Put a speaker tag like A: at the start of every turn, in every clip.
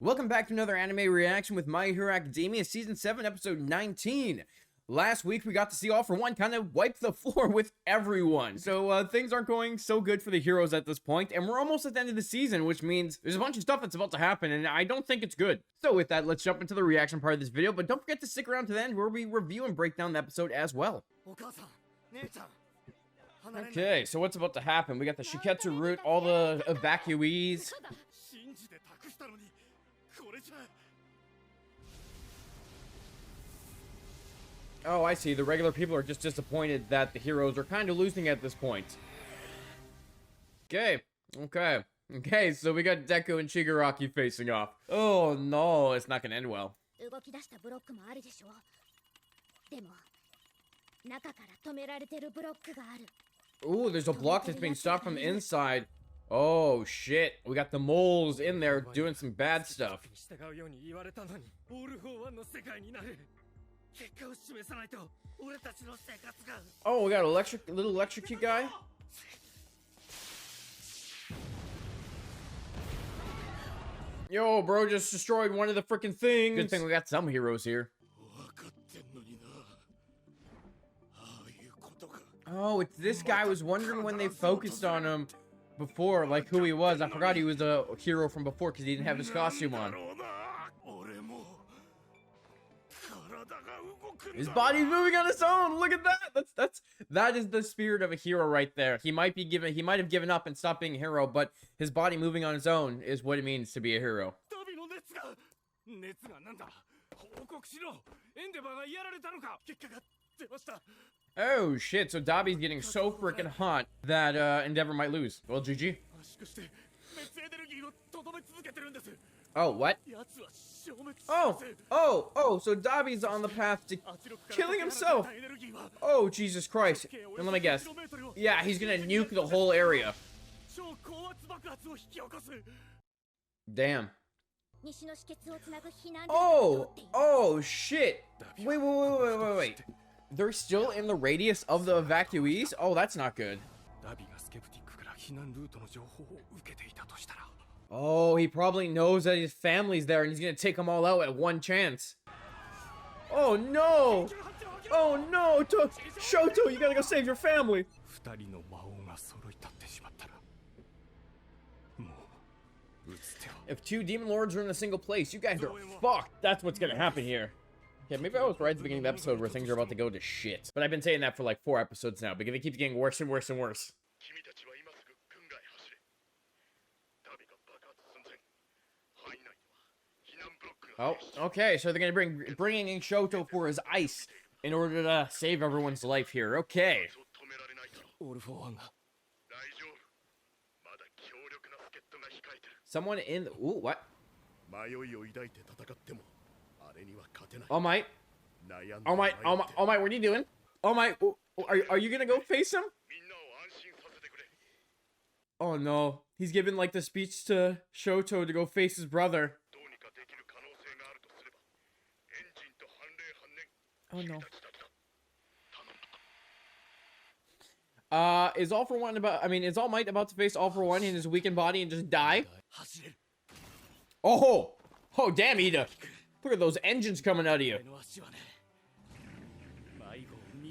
A: Welcome back to another anime reaction with My Hero Academia Season 7, Episode 19. Last week, we got to see All For One kind of wipe the floor with everyone. So, things aren't going so good for the heroes at this point, and we're almost at the end of the season, which means there's a bunch of stuff that's about to happen, and I don't think it's good. So with that, let's jump into the reaction part of this video, but don't forget to stick around to the end where we review and break down the episode as well. Okay, so what's about to happen? We got the Shiketsu route, all the evacuees. Oh, I see. The regular people are just disappointed that the heroes are kind of losing at this point. Okay. So we got Deku and Shigaraki facing off. Oh no, it's not gonna end well. Ooh, there's a block that's being stopped from the inside. Oh shit, we got the moles in there doing some bad stuff. Oh, we got a little electrocute guy. Yo, bro just destroyed one of the freaking things. Good thing we got some heroes here. Oh, it's this guy. I was wondering when they focused on him before, like who he was. I forgot he was a hero from before because he didn't have his costume on. His body's moving on its own. Look at that. That is the spirit of a hero right there. He might have given up and stopped being a hero, but his body moving on its own is what it means to be a hero. Oh shit, so Dabi's getting so freaking hot that Endeavor might lose. Well, GG. Oh, what? Oh, so Dabi's on the path to killing himself. Oh, Jesus Christ. And let me guess. Yeah, he's gonna nuke the whole area. Damn. Oh, shit. Wait. They're still in the radius of the evacuees? Oh, that's not good. Oh, he probably knows that his family's there and he's gonna take them all out at one chance. Oh no! Oh no! Shoto, you gotta go save your family! If two demon lords are in a single place, you guys are fucked. That's what's gonna happen here. Yeah, maybe I was right at the beginning of the episode where things are about to go to shit. But I've been saying that for like 4 episodes now because it keeps getting worse and worse and worse. Oh, okay, so they're gonna bringing in Shoto for his ice in order to save everyone's life here. Okay. Someone in the, ooh, what? All Might, what are you doing? All Might, are you gonna go face him? Oh no, he's giving like the speech to Shoto to go face his brother. Oh no. Is All For One is All Might about to face All For One in his weakened body and just die? Oh damn, Ida. Look at those engines coming out of you.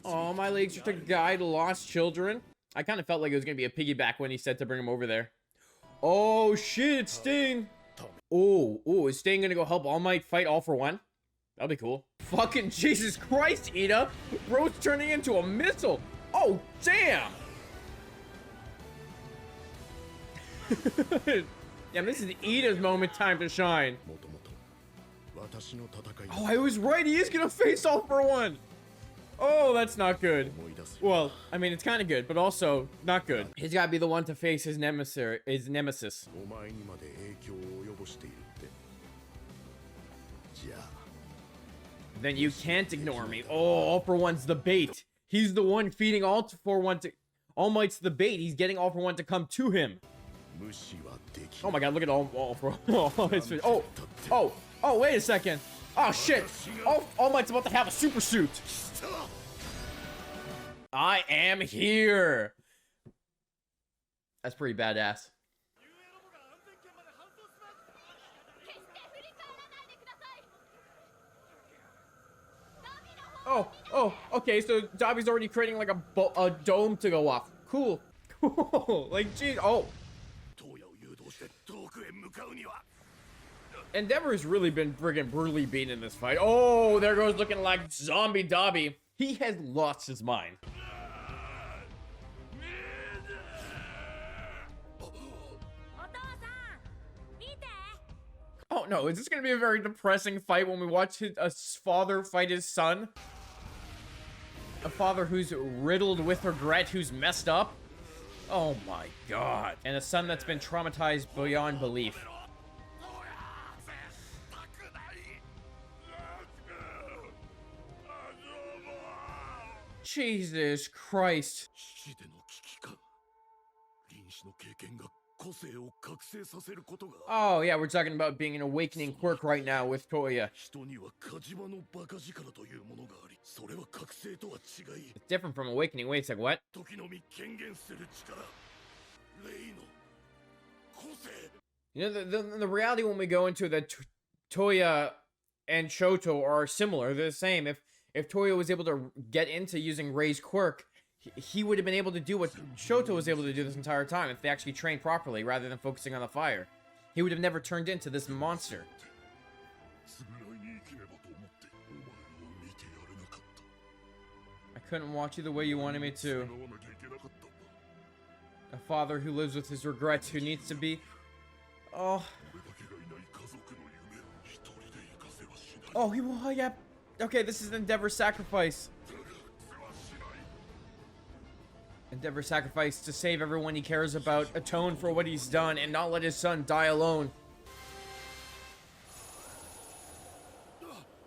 A: Oh, my legs just a guide lost children. I kind of felt like it was gonna be a piggyback when he said to bring him over there. Oh shit, it's Sting. Oh, is Sting gonna go help All Might fight All For One? That'll be cool. Fucking Jesus Christ, Ida! Bro's turning into a missile! Oh, damn! Damn, this is Ida's moment time to shine. Oh, I was right, he is gonna face All For One! Oh, that's not good. Well, I mean, it's kind of good, but also not good. He's gotta be the one to face his nemesis. Then you can't ignore me. Oh, All For One's the bait. He's the one feeding All For One to... All Might's the bait. He's getting All For One to come to him. Oh my god, look at All For One. Oh, wait a second. Oh, shit. All Might's about to have a super suit. I am here. That's pretty badass. Oh, okay, so Dabi's already creating like a dome to go off. Cool. Cool. Like, geez, oh. Endeavor has really been friggin' brutally beaten in this fight. Oh, there goes looking like zombie Dabi. He has lost his mind. Oh no, is this gonna be a very depressing fight when we watch a father fight his son? A father who's riddled with regret, who's messed up? Oh my god. And a son that's been traumatized beyond belief. Jesus Christ. Oh yeah, we're talking about being an awakening quirk right now with Toya. It's different from awakening. Wait a sec, what? You know, the reality when we go into the Toya and Shoto are similar. They're the same. If Toya was able to get into using Rei's quirk, he would have been able to do what Shoto was able to do this entire time if they actually trained properly rather than focusing on the fire. He would have never turned into this monster. I couldn't watch you the way you wanted me to. A father who lives with his regrets, who needs to be... Oh. Oh, he will... Yeah. Okay, this is Endeavor's sacrifice. Endeavor's sacrifice to save everyone he cares about, atone for what he's done, and not let his son die alone.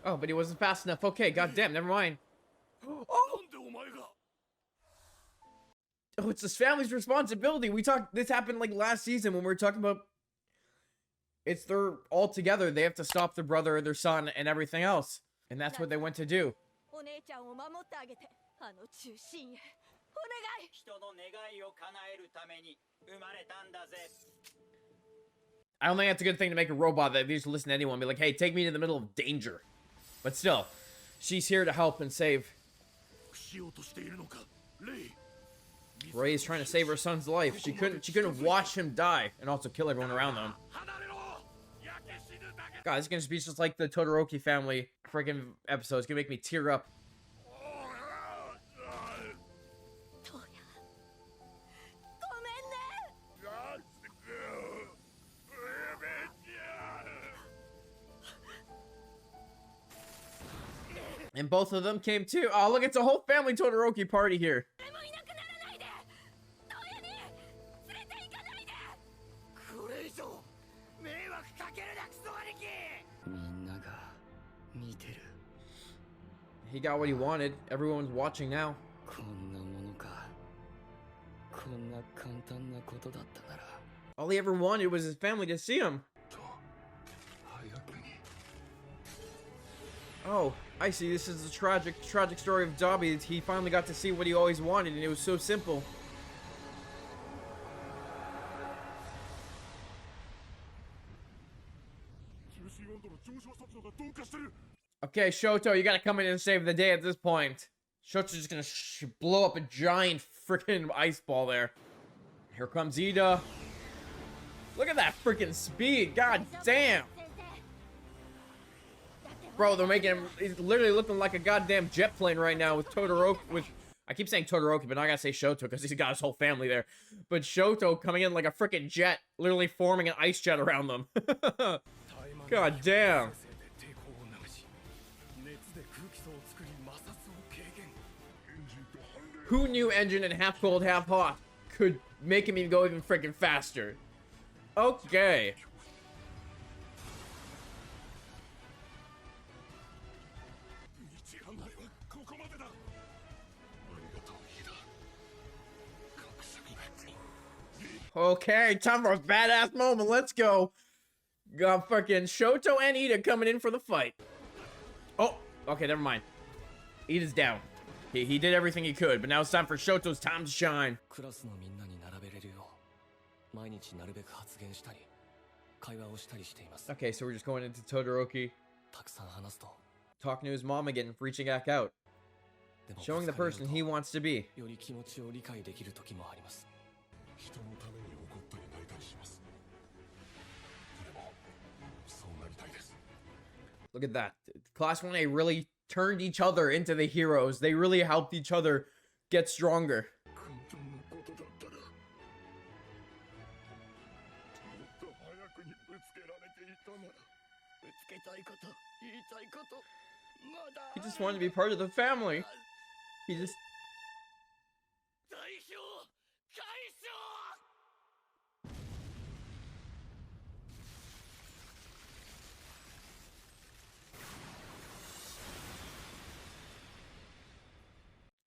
A: Oh, but he wasn't fast enough. Okay, goddamn, never mind. Oh! Oh, it's his family's responsibility. This happened like last season when we were talking about they're all together. They have to stop their brother, their son, and everything else. And that's what they went to do. I don't think that's a good thing to make a robot that just listen to anyone and be like, hey, take me to the middle of danger. But still, she's here to help and save. Rei is trying to save her son's life. She couldn't watch him die and also kill everyone around them. God, this is gonna be just like the Todoroki family freaking episode. It's gonna make me tear up. And both of them came too. Oh, look, it's a whole family Todoroki party here. He got what he wanted. Everyone's watching now. All he ever wanted was his family to see him. Oh, I see. This is the tragic story of Dabi. He finally got to see what he always wanted, and it was so simple. Okay, Shoto, you gotta come in and save the day at this point. Shoto's just gonna blow up a giant freaking ice ball there. Here comes Ida. Look at that freaking speed. God damn. Bro, they're making him, he's literally looking like a goddamn jet plane right now with Todoroki, I keep saying Todoroki, but now I gotta say Shoto because he's got his whole family there. But Shoto coming in like a freaking jet, literally forming an ice jet around them. God damn. Who knew engine and half cold, half hot could make him even go even freaking faster? Okay. Okay, time for a badass moment. Let's go. Got fucking Shoto and Ida coming in for the fight. Oh, okay, never mind. Ida's down. He did everything he could, but now it's time for Shoto's time to shine. Okay, so we're just going into Todoroki. Talking to his mom again, reaching back out. showing the person he wants to be. Look at that. Class 1A really turned each other into the heroes. They really helped each other get stronger. He just wanted to be part of the family. He just...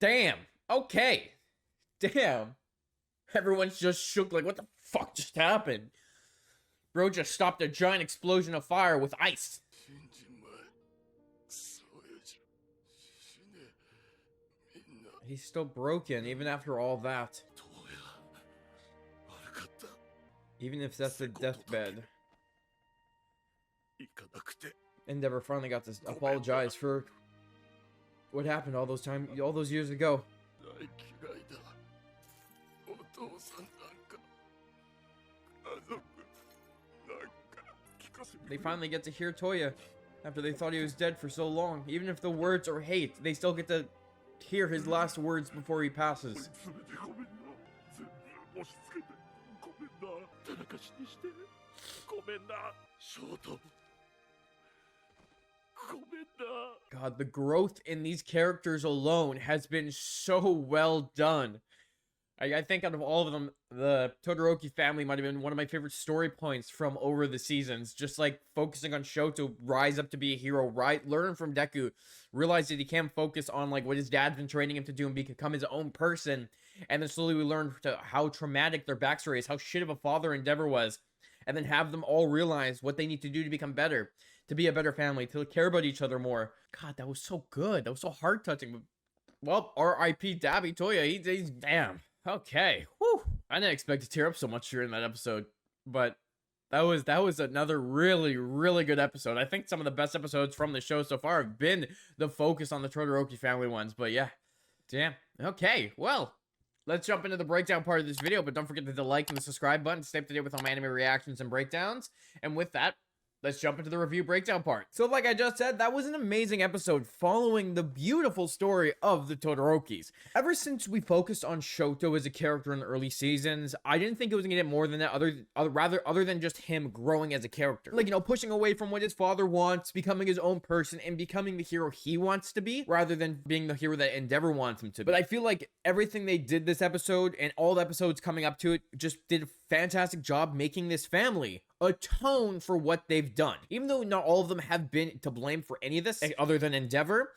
A: Damn. Okay. Damn. Everyone's just shook like, what the fuck just happened? Bro just stopped a giant explosion of fire with ice. He's still broken, even after all that. Even if that's the deathbed. Endeavor finally got to apologize for what happened all those years ago. They finally get to hear Toya after they thought he was dead for so long. Even if the words are hate, they still get to hear his last words before he passes. God, the growth in these characters alone has been so well done. I think out of all of them, the Todoroki family might have been one of my favorite story points from over the seasons. Just like focusing on Shoto, rise up to be a hero, right? Learn from Deku, realize that he can't focus on like what his dad's been training him to do and become his own person. And then slowly we learn how traumatic their backstory is, how shit of a father Endeavor was. And then have them all realize what they need to do to become better, to be a better family, to care about each other more. God, that was so good. That was so heart-touching. Well, R.I.P. Dabi Toya, he's damn. Okay, whew. I didn't expect to tear up so much during that episode, but that was another really, really good episode. I think some of the best episodes from the show so far have been the focus on the Todoroki family ones, but yeah, damn. Okay, well, let's jump into the breakdown part of this video, but don't forget to hit the like and the subscribe button to stay up to date with all my anime reactions and breakdowns, and with that, let's jump into the review breakdown part. So like I just said, that was an amazing episode following the beautiful story of the Todorokis. Ever since we focused on Shoto as a character in the early seasons, I didn't think it was gonna get more than that other than just him growing as a character. Like, you know, pushing away from what his father wants, becoming his own person, and becoming the hero he wants to be, rather than being the hero that Endeavor wants him to be. But I feel like everything they did this episode, and all the episodes coming up to it, just did a fantastic job making this family atone for what they've done. Even though not all of them have been to blame for any of this, other than Endeavor,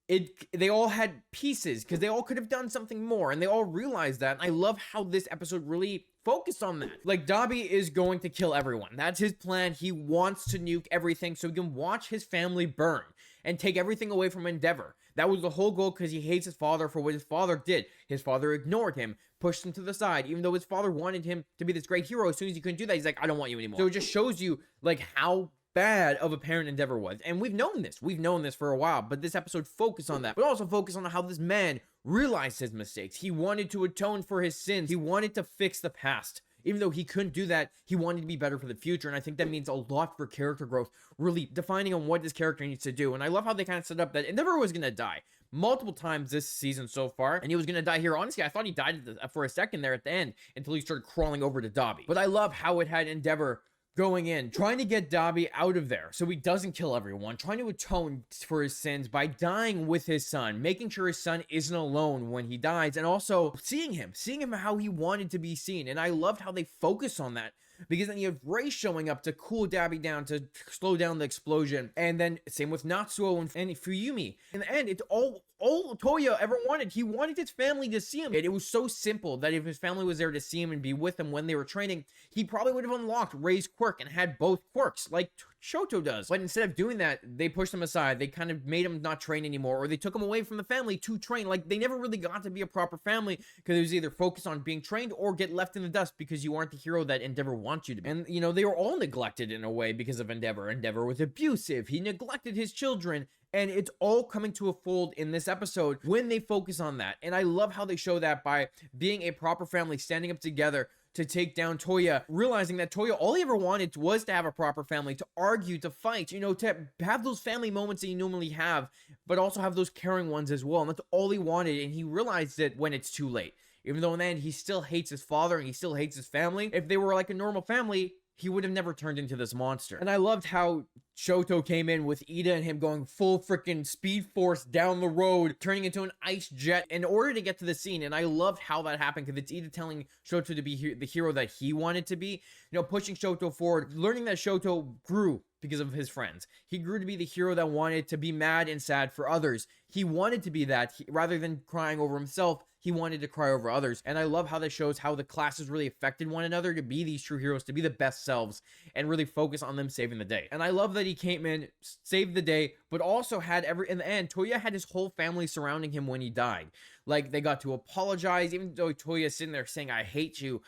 A: they all had pieces, because they all could have done something more, and they all realized that, and I love how this episode really focused on that. Like, Dabi is going to kill everyone. That's his plan. He wants to nuke everything so he can watch his family burn and take everything away from Endeavor. That was the whole goal, because he hates his father for what his father did. His father ignored him, pushed him to the side, even though his father wanted him to be this great hero. As soon as he couldn't do that, he's like, I don't want you anymore. So it just shows you, like, how bad of a parent Endeavor was. And we've known this. We've known this for a while, but this episode focused on that. But also focused on how this man realized his mistakes. He wanted to atone for his sins. He wanted to fix the past. Even though he couldn't do that, he wanted to be better for the future, and I think that means a lot for character growth, really defining on what this character needs to do. And I love how they kind of set up that Endeavor was going to die multiple times this season so far, and he was going to die here. Honestly, I thought he died for a second there at the end until he started crawling over to Dabi. But I love how it had Endeavor going in, trying to get Dabi out of there so he doesn't kill everyone, trying to atone for his sins by dying with his son, making sure his son isn't alone when he dies, and also seeing him how he wanted to be seen. And I loved how they focus on that, because then you have Ray showing up to cool Dabi down, to slow down the explosion, and then same with Natsuo and Fuyumi. In the end, it's all Toya ever wanted. He wanted his family to see him. It was so simple that if his family was there to see him and be with him when they were training, he probably would have unlocked Ray's quirk and had both quirks, like Shoto does. But instead of doing that, they pushed him aside. They kind of made him not train anymore, or they took him away from the family to train. Like, they never really got to be a proper family because it was either focused on being trained or get left in the dust because you aren't the hero that Endeavor wants you to be. And, you know, they were all neglected in a way because of Endeavor. Endeavor was abusive. He neglected his children. And it's all coming to a fold in this episode when they focus on that. And I love how they show that by being a proper family, standing up together to take down Toya, realizing that Toya, all he ever wanted was to have a proper family, to argue, to fight, you know, to have those family moments that you normally have, but also have those caring ones as well. And that's all he wanted. And he realized it when it's too late. Even though in the end, he still hates his father and he still hates his family. If they were like a normal family, he would have never turned into this monster. And I loved how Shoto came in with Ida and him going full freaking speed force down the road, turning into an ice jet in order to get to the scene. And I loved how that happened because it's Ida telling Shoto to be the hero that he wanted to be, you know, pushing Shoto forward, learning that Shoto grew because of his friends. He grew to be the hero that wanted to be mad and sad for others. He wanted to be that rather than crying over himself. He wanted to cry over others. And I love how that shows how the classes really affected one another to be these true heroes, to be the best selves, and really focus on them saving the day. And I love that he came in, saved the day, but also had in the end, Toya had his whole family surrounding him when he died. Like, they got to apologize, even though Toya's sitting there saying, I hate you,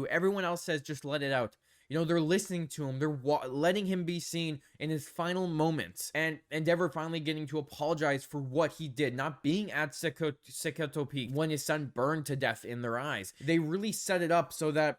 A: everyone else says, just let it out. You know, they're listening to him. They're letting him be seen in his final moments. And Endeavor finally getting to apologize for what he did, not being at Sekoto Peak when his son burned to death in their eyes. They really set it up so that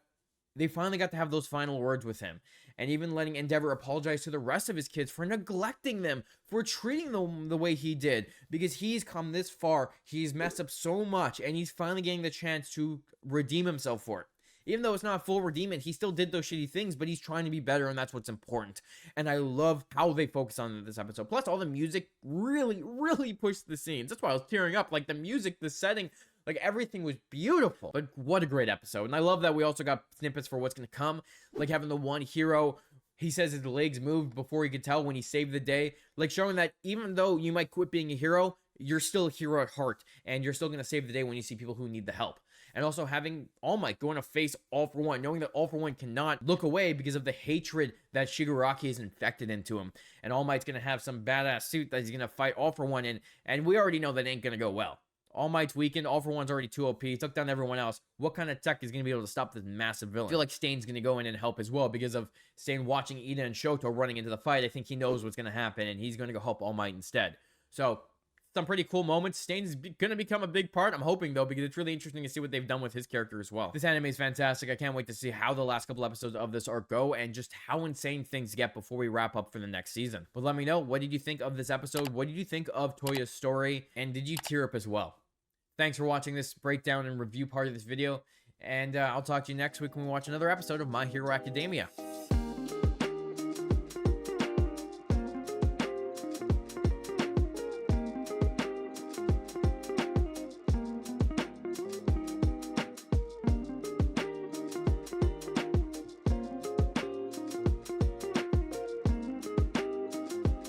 A: they finally got to have those final words with him. And even letting Endeavor apologize to the rest of his kids for neglecting them, for treating them the way he did. Because he's come this far, he's messed up so much, and he's finally getting the chance to redeem himself for it. Even though it's not full redeemment, he still did those shitty things, but he's trying to be better, and that's what's important. And I love how they focus on this episode. Plus, all the music really, really pushed the scenes. That's why I was tearing up. Like, the music, the setting, like, everything was beautiful. But what a great episode. And I love that we also got snippets for what's going to come. Like, having the one hero, he says his legs moved before he could tell when he saved the day. Like, showing that even though you might quit being a hero, you're still a hero at heart. And you're still going to save the day when you see people who need the help. And also having All Might going to face All For One, knowing that All For One cannot look away because of the hatred that Shigaraki is infected into him. And All Might's going to have some badass suit that he's going to fight All For One in. And we already know that ain't going to go well. All Might's weakened. All For One's already too OP. He took down everyone else. What kind of tech is going to be able to stop this massive villain? I feel like Stain's going to go in and help as well because of Stain watching Ida and Shoto running into the fight. I think he knows what's going to happen, and he's going to go help All Might instead. So, some pretty cool moments. Stain's going to become a big part, I'm hoping, though, because it's really interesting to see what they've done with his character as well. This anime is fantastic. I can't wait to see how the last couple episodes of this arc go and just how insane things get before we wrap up for the next season. But let me know, what did you think of this episode? What did you think of Toya's story? And did you tear up as well? Thanks for watching this breakdown and review part of this video, and I'll talk to you next week when we watch another episode of My Hero Academia.